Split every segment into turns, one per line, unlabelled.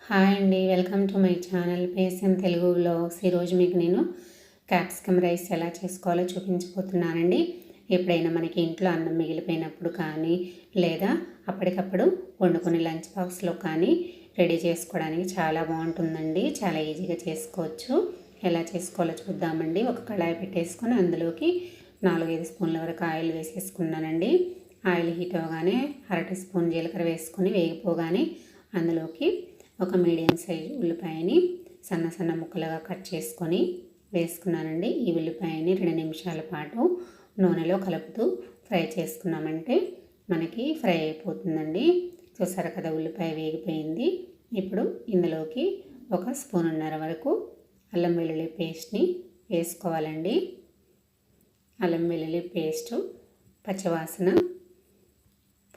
Hi అండి, welcome to my channel PSM Telugu vlogs. ఈరోజు మీకు నేను క్యాప్సికమ్ రైస్ ఎలా చేసుకోవాలో చూపించబోతున్నానండి. ఎప్పుడైనా మనకి ఇంట్లో అన్నం మిగిలిపోయినప్పుడు కానీ లేదా అప్పటికప్పుడు వండుకునే లంచ్ బాక్స్లో కానీ రెడీ చేసుకోవడానికి చాలా బాగుంటుందండి. చాలా ఈజీగా చేసుకోవచ్చు. ఎలా చేసుకోవాలో చూద్దామండి. ఒక కళాయి పెట్టేసుకొని అందులోకి 4-5 స్పూన్ల వరకు ఆయిల్ వేసేసుకున్నానండి. ఆయిల్ హీట్ అవగానే 1/2 టీ స్పూన్ జీలకర్ర వేసుకొని వేగిపోగానే అందులోకి ఒక మీడియం సైజు ఉల్లిపాయని సన్న సన్న ముక్కలుగా కట్ చేసుకొని వేసుకున్నానండి. ఈ ఉల్లిపాయని 2 నిమిషాల పాటు నూనెలో కలుపుతూ ఫ్రై చేసుకున్నామంటే మనకి ఫ్రై అయిపోతుందండి. చూసారు కదా, ఉల్లిపాయ వేగిపోయింది. ఇప్పుడు ఇందులోకి 1 స్పూనున్నర వరకు అల్లం వెల్లుల్లి పేస్ట్ని వేసుకోవాలండి. అల్లం వెల్లుల్లి పేస్టు పచ్చివాసన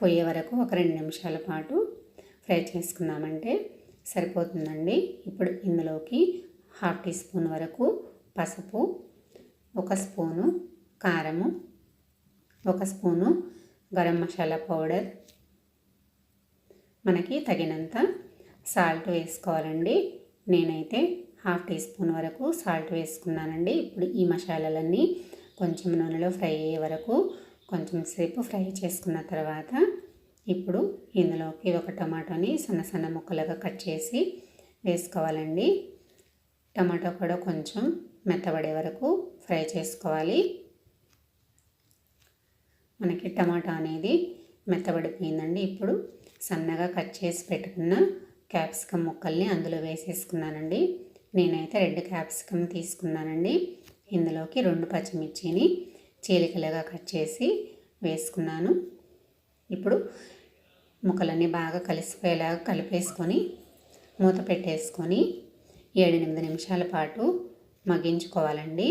పోయే వరకు ఒక 2 నిమిషాల పాటు ఫ్రై చేసుకున్నామంటే సరిపోతుందండి. ఇప్పుడు ఇందులోకి 1/2 టీ స్పూన్ వరకు పసుపు, 1 స్పూను కారము, 1 స్పూను గరం మసాలా పౌడర్, మనకి తగినంత సాల్ట్ వేసుకోవాలండి. నేనైతే 1/2 టీ స్పూన్ వరకు సాల్ట్ వేసుకున్నానండి. ఇప్పుడు ఈ మసాలాలన్నీ కొంచెం నూనెలో ఫ్రై అయ్యే వరకు కొంచెం సేపు ఫ్రై చేసుకున్న తర్వాత ఇప్పుడు ఇందులోకి 1 టమాటోని సన్న సన్న ముక్కలుగా కట్ చేసి వేసుకోవాలండి. టమాటో కూడా కొంచెం మెత్తబడే వరకు ఫ్రై చేసుకోవాలి. మనకి టమాటా అనేది మెత్తబడిపోయిందండి. ఇప్పుడు సన్నగా కట్ చేసి పెట్టుకున్న క్యాప్సికమ్ ముక్కల్ని అందులో వేసేసుకున్నానండి. నేనైతే రెడ్ క్యాప్సికమ్ తీసుకున్నానండి. ఇందులోకి 2 పచ్చిమిర్చిని చీలికలుగా కట్ చేసి వేసుకున్నాను. ఇప్పుడు ముక్కలన్నీ బాగా కలిసిపోయేలాగా కలిపేసుకొని మూత పెట్టేసుకొని 7-8 నిమిషాల పాటు మగ్గించుకోవాలండి.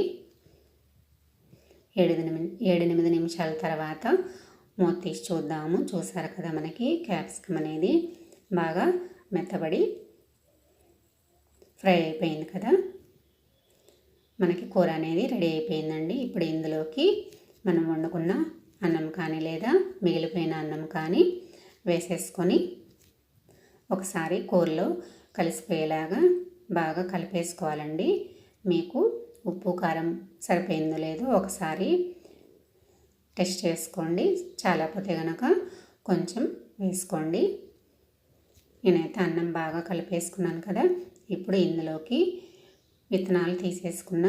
7-8 నిమిషాల తర్వాత మూత తీసి చూద్దాము. చూసారు కదా, మనకి క్యాప్సికమ్ అనేది బాగా మెత్తబడి ఫ్రై అయిపోయింది కదా. మనకి కూర అనేది రెడీ అయిపోయిందండి. ఇప్పుడు ఇందులోకి మనం వండుకున్న అన్నం కానీ లేదా మిగిలిపోయిన అన్నం కానీ వేసేసుకొని ఒకసారి కూరలో కలిసిపోయేలాగా బాగా కలిపేసుకోవాలండి. మీకు ఉప్పు కారం సరిపోయిందో లేదో ఒకసారి టెస్ట్ చేసుకోండి. చాలాపోతే కనుక కొంచెం వేసుకోండి. నేనైతే అన్నం బాగా కలిపేసుకున్నాను కదా. ఇప్పుడు ఇందులోకి విత్తనాలు తీసేసుకున్న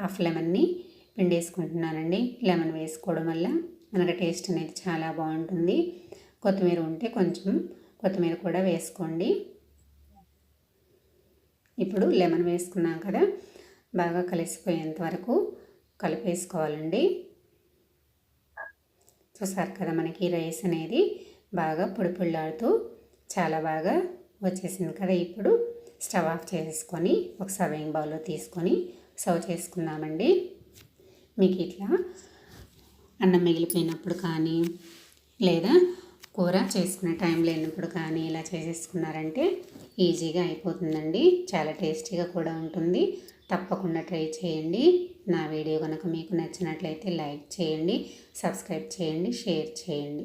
హాఫ్ లెమన్ని పిండేసుకుంటున్నానండి. లెమన్ వేసుకోవడం వల్ల మనకి టేస్ట్ అనేది చాలా బాగుంటుంది. కొత్తిమీర ఉంటే కొంచెం కొత్తిమీర కూడా వేసుకోండి. ఇప్పుడు లెమన్ వేసుకున్నాం కదా, బాగా కలిసిపోయేంత వరకు కలిపేసుకోవాలండి. చూసారు కదా, మనకి రైస్ అనేది బాగా పొడి పొడిలాడుతూ చాలా బాగా వచ్చేసింది కదా. ఇప్పుడు స్టవ్ ఆఫ్ చేసుకొని ఒక సర్వింగ్ బౌల్లో తీసుకొని సర్వ్ చేసుకుందామండి. మీకు ఇట్లా అన్నం మిగిలిపోయినప్పుడు కానీ లేదా కూర చేసుకునే టైం లేనప్పుడు కానీ ఇలా చేసేసుకున్నారంటే ఈజీగా అయిపోతుందండి. చాలా టేస్టీగా కూడా ఉంటుంది. తప్పకుండా ట్రై చేయండి. నా వీడియో కనుక మీకు నచ్చినట్లయితే లైక్ చేయండి, సబ్స్క్రైబ్ చేయండి, షేర్ చేయండి.